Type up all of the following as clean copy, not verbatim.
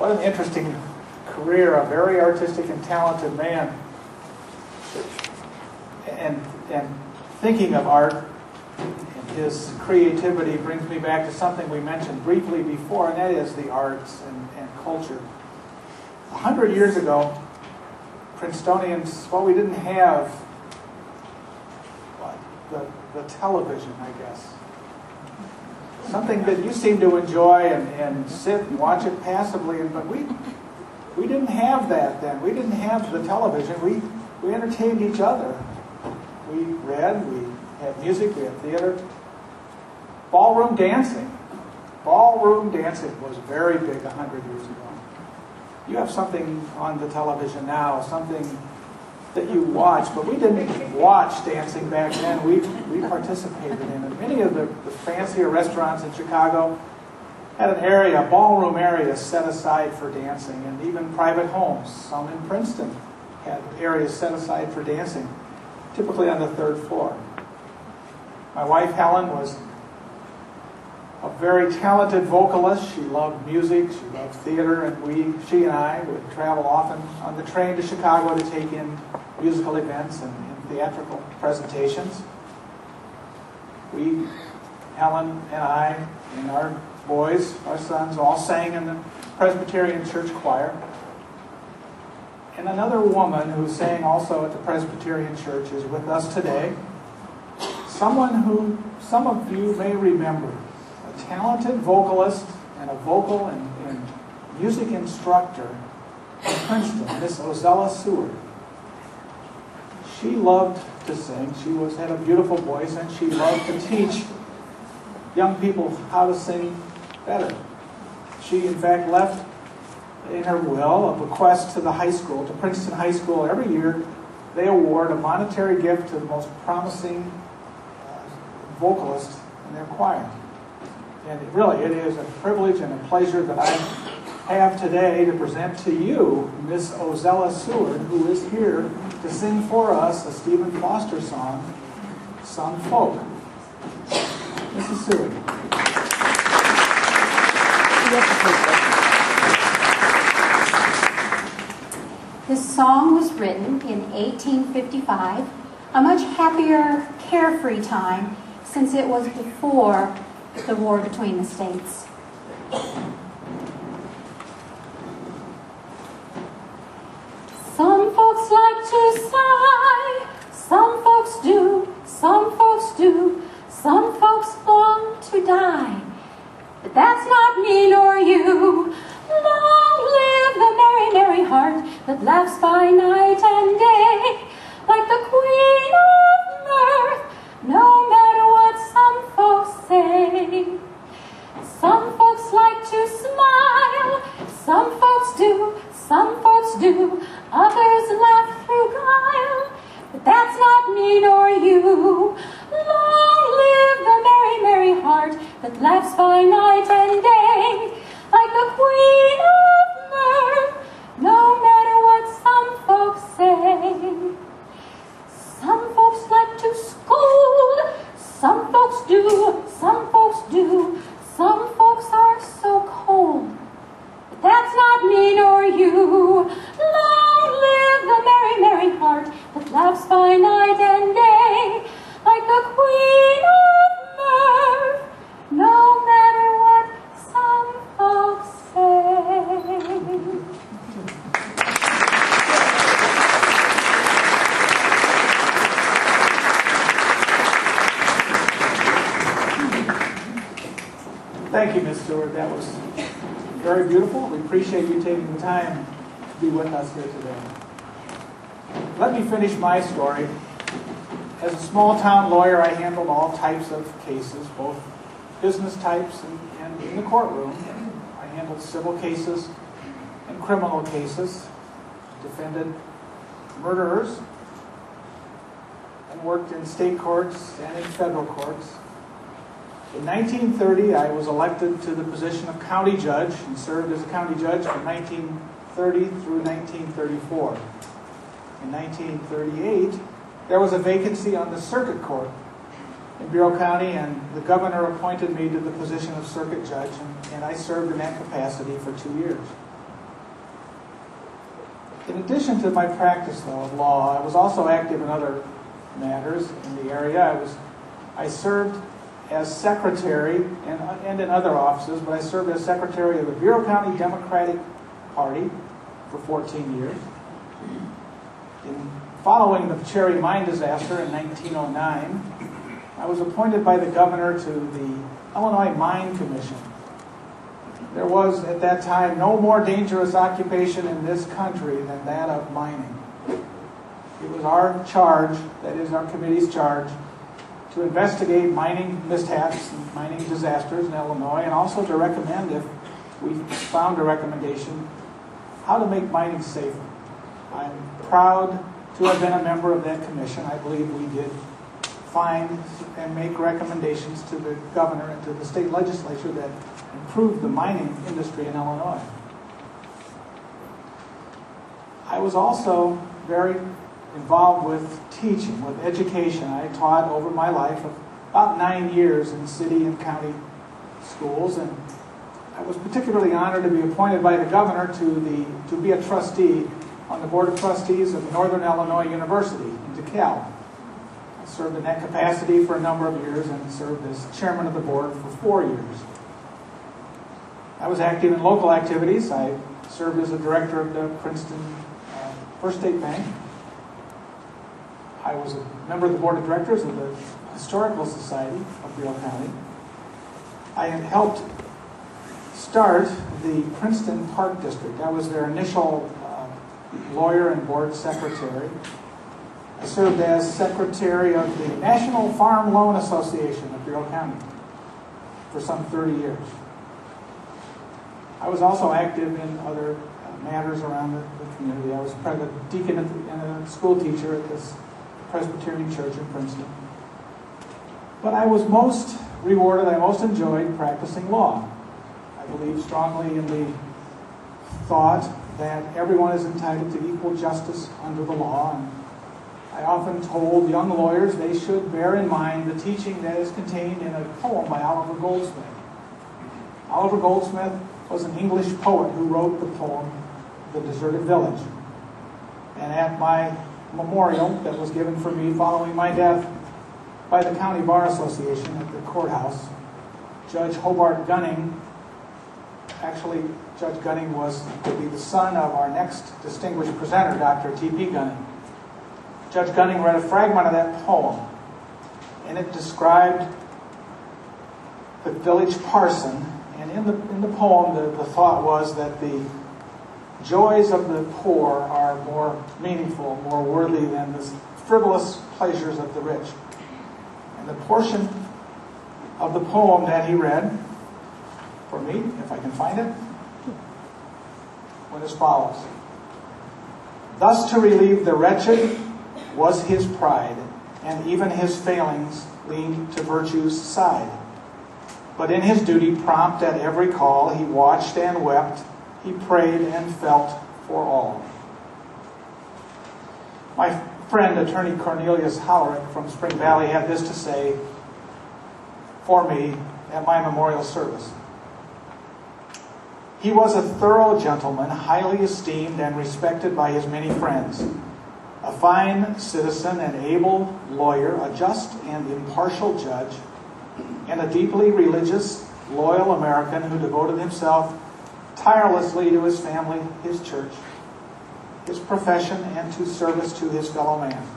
What an interesting career, a very artistic and talented man. And thinking of art and his creativity brings me back to something we mentioned briefly before, and that is the arts and culture. 100 years ago, Princetonians, well, we didn't have the television, I guess. Something that you seem to enjoy and sit and watch it passively, but we didn't have that then. We didn't have the television. We entertained each other. We read, we had music, we had theater. Ballroom dancing. Ballroom dancing was very big 100 years ago. You have something on the television now, something that you watch, but we didn't watch dancing back then. We participated in it. Many of the fancier restaurants in Chicago had an area, a ballroom area set aside for dancing, and even private homes. Some in Princeton had areas set aside for dancing, typically on the third floor. My wife, Helen, was a very talented vocalist. She loved music, she loved theater, and she and I would travel often on the train to Chicago to take in musical events and theatrical presentations. Helen and I and our boys, our sons, all sang in the Presbyterian church choir. And another woman who sang also at the Presbyterian church is with us today. Someone who some of you may remember. A talented vocalist and a vocal and music instructor in Princeton, Miss Ozella Seward. She loved to sing. She had a beautiful voice, and she loved to teach young people how to sing better. She, in fact, left in her will a bequest to the high school, to Princeton High School. Every year, they award a monetary gift to the most promising vocalist in their choir. And it is a privilege and a pleasure that I have today to present to you Miss Ozella Seward, who is here to sing for us a Stephen Foster song, Some Folk. Mrs. Seward. This song was written in 1855, a much happier, carefree time, since it was before the war between the states. Some folks like to sigh, some folks do, some folks do, some folks long to die. But that's not me nor you. Long live the merry, merry heart that laughs by night and day, like the queen of mirth, no matter what some folks say. Some folks like to smile, some folks do, some folks do, others laugh through guile, but that's not me nor you. Long live the merry, merry heart that laughs by night and day, like the queen of mirth, no matter what some folks say. Some folks like to scold, some folks do, some folks do, some folks are so cold, but that's not me nor you. Long live the merry, merry heart that laughs by night and day, like the queen of mirth, no matter what some folks say. Thank you, Ms. Stewart. That was very beautiful. We appreciate you taking the time to be with us here today. Let me finish my story. As a small-town lawyer, I handled all types of cases, both business types and in the courtroom. I handled civil cases and criminal cases, defended murderers, and worked in state courts and in federal courts. In 1930, I was elected to the position of county judge and served as a county judge from 1930 through 1934. In 1938, there was a vacancy on the circuit court in Bureau County, and the governor appointed me to the position of circuit judge, and I served in that capacity for 2 years. In addition to my practice, though, of law, I was also active in other matters in the area. I served as secretary and in other offices, but I served as secretary of the Bureau County Democratic Party for 14 years. Following the Cherry Mine disaster in 1909, I was appointed by the governor to the Illinois Mine Commission. There was, at that time, no more dangerous occupation in this country than that of mining. It was our charge, that is our committee's charge, to investigate mining mishaps and mining disasters in Illinois, and also to recommend, if we found a recommendation, how to make mining safer. I'm proud to have been a member of that commission. I believe we did find and make recommendations to the governor and to the state legislature that improved the mining industry in Illinois. I was also very involved with teaching, with education. I taught over my life about 9 years in city and county schools, and I was particularly honored to be appointed by the governor to be a trustee on the Board of Trustees of Northern Illinois University in DeKalb. I served in that capacity for a number of years and served as chairman of the board for 4 years. I was active in local activities. I served as a director of the Princeton First State Bank. I was a member of the board of directors of the Historical Society of Bureau County. I had helped start the Princeton Park District. I was their initial lawyer and board secretary. I served as secretary of the National Farm Loan Association of Bureau County for some 30 years. I was also active in other matters around the community. I was a deacon and a school teacher at this Presbyterian church in Princeton. But I was most rewarded, I most enjoyed practicing law. I believe strongly in the thought that everyone is entitled to equal justice under the law. And I often told young lawyers they should bear in mind the teaching that is contained in a poem by Oliver Goldsmith. Oliver Goldsmith was an English poet who wrote the poem, The Deserted Village. And at my memorial that was given for me following my death by the County Bar Association at the courthouse, Judge Hobart Gunning, actually Judge Gunning would be the son of our next distinguished presenter, Dr. T.P. Gunning. Judge Gunning read a fragment of that poem, and it described the village parson. And in the poem, the thought was that the joys of the poor are more meaningful, more worthy than the frivolous pleasures of the rich. And the portion of the poem that he read for me, if I can find it, went as follows. Thus to relieve the wretched was his pride, and even his failings leaned to virtue's side. But in his duty prompt at every call, he watched and wept, he prayed and felt for all. My friend, attorney Cornelius Hollerick from Spring Valley, had this to say for me at my memorial service. He was a thorough gentleman, highly esteemed and respected by his many friends, a fine citizen and able lawyer, a just and impartial judge, and a deeply religious, loyal American who devoted himself tirelessly to his family, his church, his profession, and to service to his fellow man.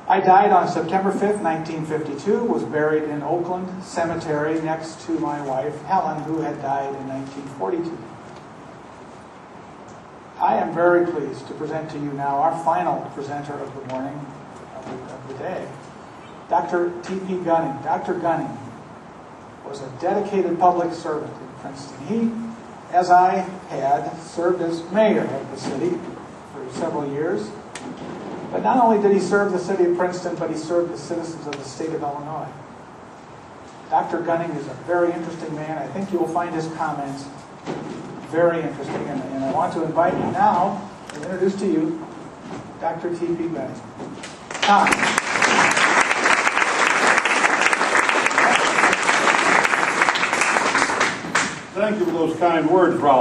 I died on September 5th, 1952, was buried in Oakland Cemetery next to my wife, Helen, who had died in 1942. I am very pleased to present to you now our final presenter of the morning, of the day, Dr. T.P. Gunning. Dr. Gunning was a dedicated public servant in Princeton. He, as I had, served as mayor of the city for several years. But not only did he serve the city of Princeton, but he served the citizens of the state of Illinois. Dr. Gunning is a very interesting man. I think you will find his comments very interesting. And I want to invite you now to introduce to you Dr. T.P. Gunning. Tom. Thank you for those kind words, Rolla.